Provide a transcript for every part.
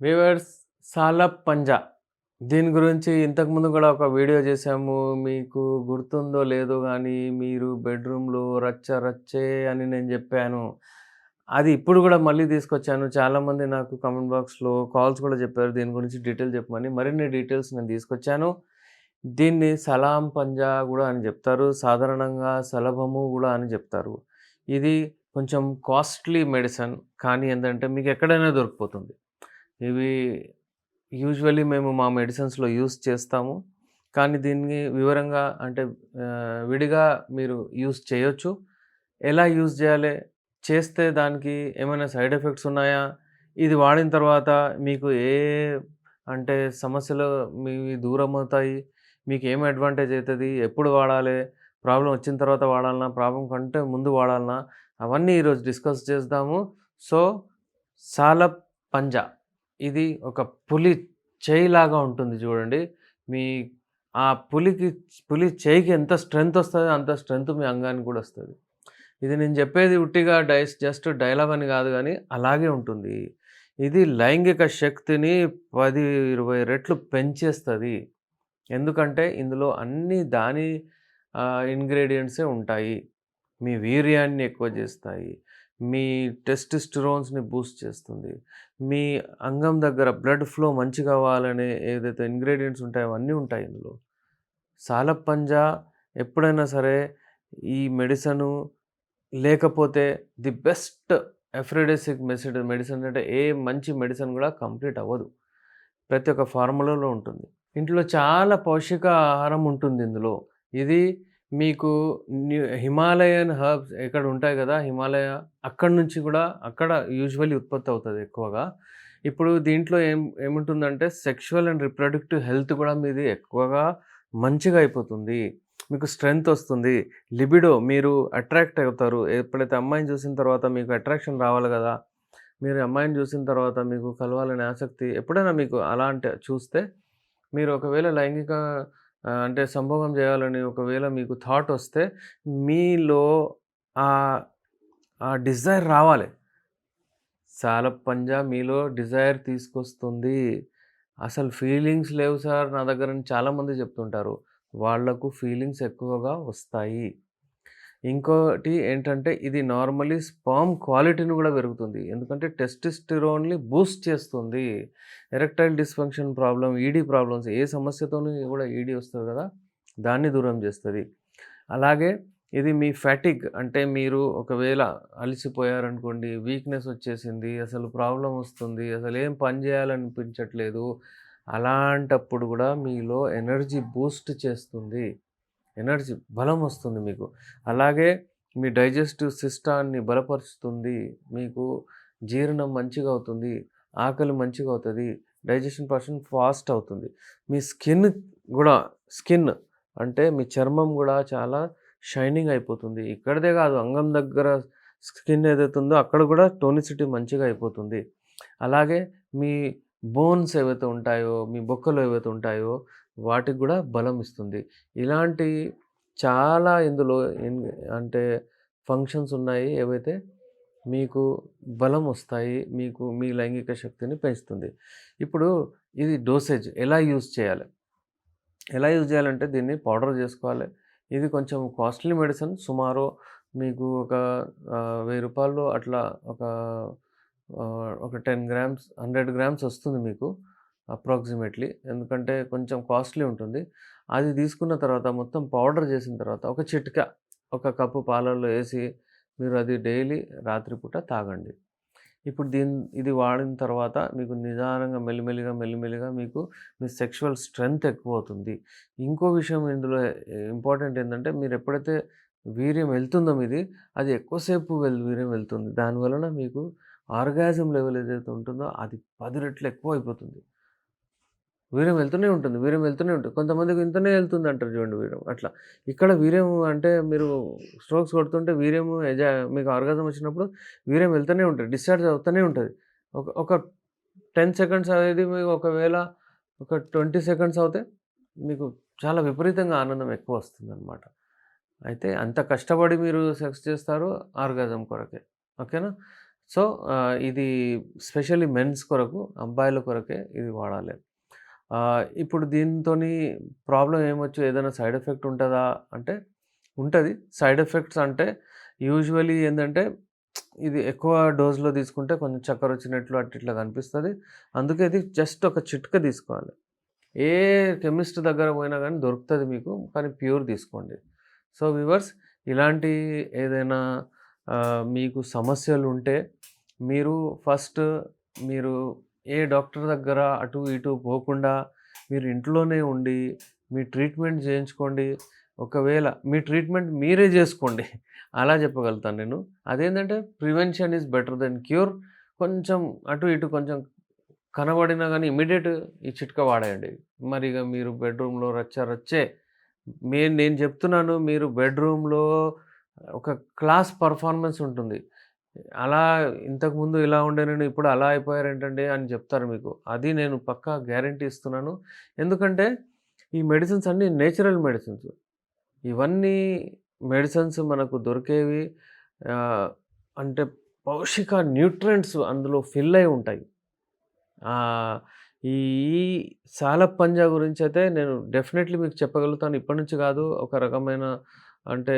Weavers సాలబ్ పంజా. దీని గురించి ఇంతకుముందు కూడా ఒక వీడియో చేశాము. మీకు గుర్తుందో లేదో గానీ, మీరు బెడ్‌రూమ్‌లో రచ్చ రచ్చే అని నేను జెప్పాను. అది ఇప్పుడు గూడా మళ్ళీ తీసుకొచ్చాను. చాలామంది నాకు కామెంట్ బాక్స్‌లో కాల్స్ కూడా చెప్పారు. దీని గురించి డీటెయిల్ చెప్పమని. మరిన్ని డీటెయిల్స్ నేను తీసుకొచ్చాను. దీన్ని సలాం పంజా గూడా అని జెప్తారు. సాధారణంగా సలభము గూడా అని జెప్తారు. ఇది కొంచెం కాస్ట్‌లీ మెడిసిన్. కానీ ఏందంటే మీకెక్కడైనా దొరికిపోతుంది. ఇవి యూజువల్లీ మేము మా మెడిసిన్స్‌లో యూజ్ చేస్తాము. కానీ దీన్ని వివరంగా అంటే విడిగా మీరు యూజ్ చేయొచ్చు. ఎలా యూజ్ జేయాలే? చేస్తే దానికి ఏమైనా సైడ్ ఎఫెక్ట్స్ ఉన్నాయా? ఇది వాడిన తర్వాత మీకు అంటే సమస్యలు మీవి దూరమవుతాయి? మీకేం అడ్వాంటేజ్ అయితది? ఎప్పుడు వాడాలే? ప్రాబ్లమ్ వచ్చిన తర్వాత వాడాలనా? ప్రాబ్లమ్ కంటే ముందు వాడాలనా? అవన్నీ ఈరోజు డిస్కస్ చేద్దాము. సో, సాలబ్ పంజా. ఇది ఒక పులి చేయిలాగా ఉంటుంది చూడండి. మీ ఆ పులి చేయికి ఎంత స్ట్రెంత్ ఒస్తదో అంత స్ట్రెంత్ మీ అంగానికి కూడా ఒస్తది. ఇది నేను చెప్పేది ఉట్టిగా జస్ట్ డైలాగ్ అని గాదు గానీ అలాగే ఉంటుంది. ఇది లైంగిక శక్తిని 10, 20 రెట్లు పెంచేస్తది. ఎందుకంటే ఇందులో అన్ని దాని ఇంగ్రీడియెంట్సే ఉంటాయి. మీ వీర్యాన్ని ఎక్కువ జేస్తాయి. మీ టెస్టోస్టెరోన్స్‌ని బూస్ట్ చేస్తుంది. మీ అంగం దగ్గర బ్లడ్ ఫ్లో మంచిగవ్వాలనే ఏదైతే ఇంగ్రీడియెంట్స్ ఉంటాయో అవన్నీ ఉంటాయి ఇందులో. సాలప్పంజా ఎప్పుడైనా సరే ఈ మెడిసిను లేకపోతే ది బెస్ట్ ఎఫ్రెడెసిక్ మెడిసిన్ అంటే ఏ మంచి మెడిసిన్ గూడా కంప్లీట్ అవ్వదు. ప్రతి ఒక్క ఫార్ములాలో ఉంటుంది. ఇంట్లో చాలా పౌష్టిక ఆహారం ఉంటుంది ఇందులో. ఇది మీకు హిమాలయన్ హెర్బ్స్ ఇక్కడ ఉంటాయి గదా! హిమాలయ అక్కడి నుంచి గూడా అక్కడ యూజువల్లీ ఉత్పత్తి అవుతది ఎక్కువగా. ఇప్పుడు దీంట్లో ఏముంటుందంటే సెక్షువల్ అండ్ రిప్రొడక్టివ్ హెల్త్ గూడా మీది ఎక్కువగా మంచిగా అయిపోతుంది. మీకు స్ట్రెంత్ ఒస్తుంది. లిబిడో మీరు అట్రాక్ట్ అవుతారు. ఎప్పుడైతే అమ్మాయిని చూసిన తర్వాత మీకు అట్రాక్షన్ రావాలి గదా! మీరు అమ్మాయిని చూసిన తర్వాత మీకు కలవాలనే ఆసక్తి ఎప్పుడైనా మీకు అలాంటి చూస్తే మీరు ఒకవేళ లైంగిక అంటే సంభోగం చేయాలని ఒకవేళ మీకు థాట్ వస్తే మీలో ఆహ్, ఆ డిజైర్ రావాలి. సాలప్ పంజా మీలో డిజైర్ తీసుకొస్తుంది. అసలు ఫీలింగ్స్ లేవు సార్ నా దగ్గర అని చాలామంది చెప్తుంటారు. వాళ్ళకు ఫీలింగ్స్ ఎక్కువగా వస్తాయి. ఇంకోటి ఏంటంటే ఇది నార్మల్లీ స్పెర్మ్ క్వాలిటీని గూడా పెరుగుతుంది. ఎందుకంటే టెస్టోస్టెరోన్‌ని బూస్ట్ చేస్తుంది. Erectile dysfunction problem, ED problems ఏ సమస్యతోని గూడా ఈడీ వస్తది గదా! దాన్ని దూరం జేస్తది. అలాగే ఇది మీ ఫాటిగ్ అంటే మీరు ఒకవేళ అలసిపోయారనుకోండి, వీక్‌నెస్ వచ్చేసింది, అసలు ప్రాబ్లమ్ వస్తుంది, అసలేం పని జేయాలనిపించట్లేదు. అలాంటప్పుడు గూడా మీలో ఎనర్జీ బూస్ట్ చేస్తుంది. ఎనర్జీ బలమొస్తుంది మీకు. అలాగే మీ డైజెస్టివ్ సిస్టాన్ని బలపరుస్తుంది. మీకు జీర్ణం మంచిగా అవుతుంది. ఆకలి మంచిగా అవుతది. డైజెషన్ ప్రాసెస్ ఫాస్ట్ అవుతుంది. మీ గూడా స్కిన్ అంటే మీ చర్మం గూడా చాలా షైనింగ్ అయిపోతుంది. ఇక్కడిదే గాదు అంగం దగ్గర స్కిన్ ఏదైతే ఉందో అక్కడ గూడా టోనిసిటీ మంచిగా అయిపోతుంది. అలాగే మీ బోన్స్ ఏవైతే ఉంటాయో, మీ బొక్కలు ఏవైతే ఉంటాయో వాటికి గూడా బలం ఇస్తుంది. ఇలాంటి చాలా ఇందులో ఇన్ అంటే ఫంక్షన్స్ ఉన్నాయి. ఏవైతే మీకు బలమొస్తాయి. మీకు మీ లైంగిక శక్తిని పెంచుతుంది. ఇప్పుడు ఇది డోసేజ్ ఎలా యూజ్ చేయాలి? ఎలా యూజ్ చేయాలంటే దీన్ని పౌడర్ జేసుకోవాలి. ఇది కొంచెం కాస్ట్‌లీ మెడిసిన్. సుమారు మీకు ఒక రూ. 1000 అట్లా ఒక 10 గ్రామ్స్, 100 గ్రామ్స్ వస్తుంది మీకు అప్రాక్సిమేట్‌లీ. ఎందుకంటే కొంచెం కాస్ట్‌లీ ఉంటుంది. అది తీసుకున్న తర్వాత మొత్తం పౌడర్ చేసిన తర్వాత ఒక చిటిక, ఒక కప్పు పాలల్లో ఏసి మీరు అది డైలీ రాత్రిపూట తాగండి. ఇప్పుడు ఇది వాడిన తర్వాత మీకు నిదానంగా మెల్లిమెల్లిగా మీకు మీ సెక్షువల్ స్ట్రెంత్ ఎక్కువవుతుంది. ఇంకో విషయం ఇందులో ఇంపార్టెంట్ ఏందంటే మీరెప్పుడైతే వీర్యం వెళ్తుందో మీది, అది ఎక్కువ సేపు వీర్యం వెళ్తుంది. దాని వలన మీకు ఆర్గాజం లెవెల్ ఏదైతే ఉంటుందో అది 10 రెట్లు ఎక్కువైపోతుంది. వీర్యం వెళ్తూనే ఉంటుంది. వీర్యం వెళ్తూనే ఉంటుంది. కొంతమందికి ఇంతనే వెళ్తుంది అంటారు చూడండి వీర్యం. అట్లా. ఇక్కడ వీర్యం అంటే మీరు స్ట్రోక్స్ కొడుతుంటే వీర్యము మీకు ఆర్గాజం వచ్చినప్పుడు వీర్యం వెళ్తూనే ఉంటది. డిశ్చార్జ్ అవుతూనే ఉంటది. ఒక 10 సెకండ్స్ అనేది మీకు ఒకవేళ ఒక 20 సెకండ్స్ అవుతే మీకు చాలా విపరీతంగా ఆనందం ఎక్కువొస్తుందనమాట. అయితే అంత కష్టపడి మీరు సెక్స్ చేస్తారు ఆర్గాజం కొరకే. ఓకేనా? సో, ఇది స్పెషల్లీ మెన్స్ కొరకు, అబ్బాయిల కొరకే ఇది వాడాలి. ఇప్పుడు దీనితోని ప్రాబ్లమ్ ఏమొచ్చు, ఏదైనా సైడ్ ఎఫెక్ట్ ఉంటదా అంటే, ఉంటది. సైడ్ ఎఫెక్ట్స్ అంటే యూజువల్లీ ఏందంటే, ఇది ఎక్కువ డోస్‌లో తీసుకుంటే కొంచెం చక్కరొచ్చినట్లు అట్లా ఇట్లా కనిపిస్తది. అందుకే ఇది జస్ట్ ఒక చిటిక తీసుకోవాలి. ఏ కెమిస్ట్ దగ్గర పోయినా గానీ దొరుకుతది మీకు. కానీ ప్యూర్ తీసుకోండి. సో, వ్యూవర్స్, ఇలాంటి ఏదైనా మీకు సమస్యలుంటే మీరు ఫస్ట్ మీరు ఏ డాక్టర్ దగ్గర అటు ఇటు పోకుండా మీరు ఇంట్లోనే ఉండి మీ ట్రీట్మెంట్ చేయించుకోండి. ఒకవేళ మీ ట్రీట్మెంట్ మీరే జేసుకోండి. అలా చెప్పగలుగుతాను నేను. అదేంటంటే prevention is better than cure. కొంచెం అటు ఇటు కొంచెం కనబడినా గానీ ఇమ్మీడియేట్ ఈ చిట్కా వాడేయండి. మరిగ మీరు బెడ్‌రూమ్‌లో రచ్చ రచ్చే. నేను చెప్తున్నాను, మీరు బెడ్‌రూమ్‌లో ఒక క్లాస్ పెర్ఫార్మన్స్ ఉంటుంది. అలా ఇంతకుముందు ఇలా ఉండేనండి, ఇప్పుడు అలా అయిపోయారేంటండి అని చెప్తారు మీకు. అది నేను పక్కా గ్యారంటీ ఇస్తున్నాను. ఎందుకంటే ఈ మెడిసిన్స్ అన్నీ నేచురల్ మెడిసిన్స్. ఇవన్నీ మెడిసిన్స్ మనకు దొరికేవి ఆహ్, అంటే పౌషిక న్యూట్రియంట్స్ అందులో ఫిల్ అయి ఉంటాయి. ఆహ్, ఈ సాలప్ పంజా గురించయితే నేను డెఫినెట్‌లీ మీకు చెప్పగలుగుతాను. ఇప్పటి నుంచి కాదు, ఒక రకమైన అంటే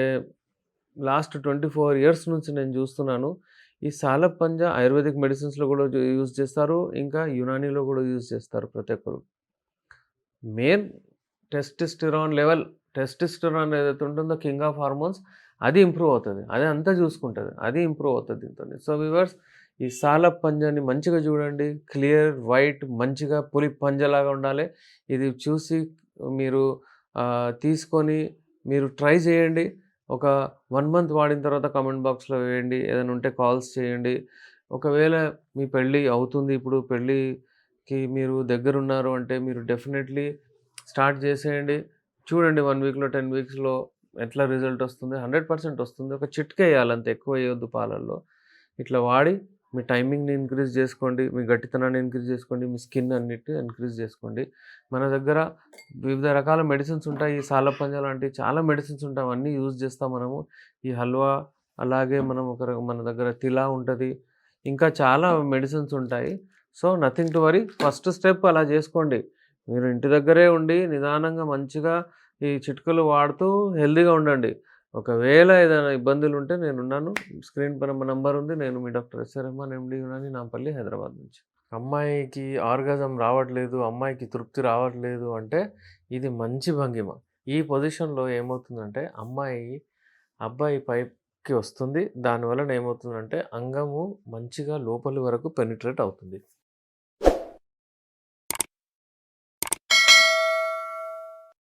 లాస్ట్ 24 ఇయర్స్ నుంచి నేను చూస్తున్నాను. ఈ సాలప్ పంజా ఆయుర్వేదిక్ మెడిసిన్స్‌లో కూడా యూజ్ చేస్తారు. ఇంకా యునానీలో కూడా యూజ్ చేస్తారు ప్రతి ఒక్కరు. మెయిన్ టెస్టోస్టెరాన్ లెవెల్, టెస్టోస్టెరాన్ ఏదైతే ఉంటుందో కింగ్ ఆఫ్ హార్మోన్స్, అది ఇంప్రూవ్ అవుతది. అది అంతా చూసుకుంటది. అది ఇంప్రూవ్ అవుతది దీంతోని. సో వ్యూవర్స్, ఈ సాలప్ పంజాని మంచిగా చూడండి. క్లియర్, వైట్, మంచిగా పులి పంజలాగా ఉండాలి. ఇది చూసి మీరు తీసుకొని మీరు ట్రై చేయండి. ఒక 1 మంత్ వాడిన తర్వాత కామెంట్ బాక్స్‌లో వేయండి. ఏదైనా ఉంటే కాల్స్ చేయండి. ఒకవేళ మీ పెళ్లి అవుతుంది, ఇప్పుడు పెళ్ళికి మీరు దగ్గరున్నారు అంటే మీరు డెఫినెట్‌లీ స్టార్ట్ చేసేయండి. చూడండి 1 వీక్‌లో, 10 వీక్స్‌లో ఎట్లా రిజల్ట్ వస్తుంది. 100% వస్తుంది. ఒక చిటికెయ్యాలి అంతే, ఎక్కువ ఎయొద్దు పాలల్లో. ఇట్లా వాడి మీ టైమింగ్‌ని ఇంక్రీజ్ చేసుకోండి. మీ గట్టితనాన్ని ఇంక్రీజ్ చేసుకోండి. మీ స్కిన్ అన్నిటిని ఇంక్రీజ్ చేసుకోండి. మన దగ్గర వివిధ రకాల మెడిసిన్స్ ఉంటాయి. ఈ సాలపంజ లాంటి చాలా మెడిసిన్స్ ఉంటాయి. అవన్నీ యూజ్ చేస్తాం మనము. ఈ హల్వా, అలాగే మనం మన దగ్గర తిలా ఉంటది. ఇంకా చాలా మెడిసిన్స్ ఉంటాయి. So, nothing to worry. First step అలా చేసుకోండి. మీరు ఇంటి దగ్గరే ఉండి నిదానంగా మంచిగా ఈ చిట్కలు వాడుతూ హెల్తీగా ఉండండి. ఒకవేళ ఏదైనా ఇబ్బందులుంటే నేనున్నాను. స్క్రీన్ పైన మా నంబర్ ఉంది. నేను మీ doctor S. Rehman, MD Unani, Nampally, Hyderabad నుంచి. అమ్మాయికి ఆర్గాజం రావట్లేదు, అమ్మాయికి తృప్తి రావట్లేదు అంటే ఇది మంచి భంగిమ. ఈ పొజిషన్‌లో ఏమవుతుందంటే అబ్బాయి పైకి వస్తుంది. దానివలన ఏమవుతుందంటే అంగము మంచిగా లోపలి వరకు పెనిట్రేట్ అవుతుంది.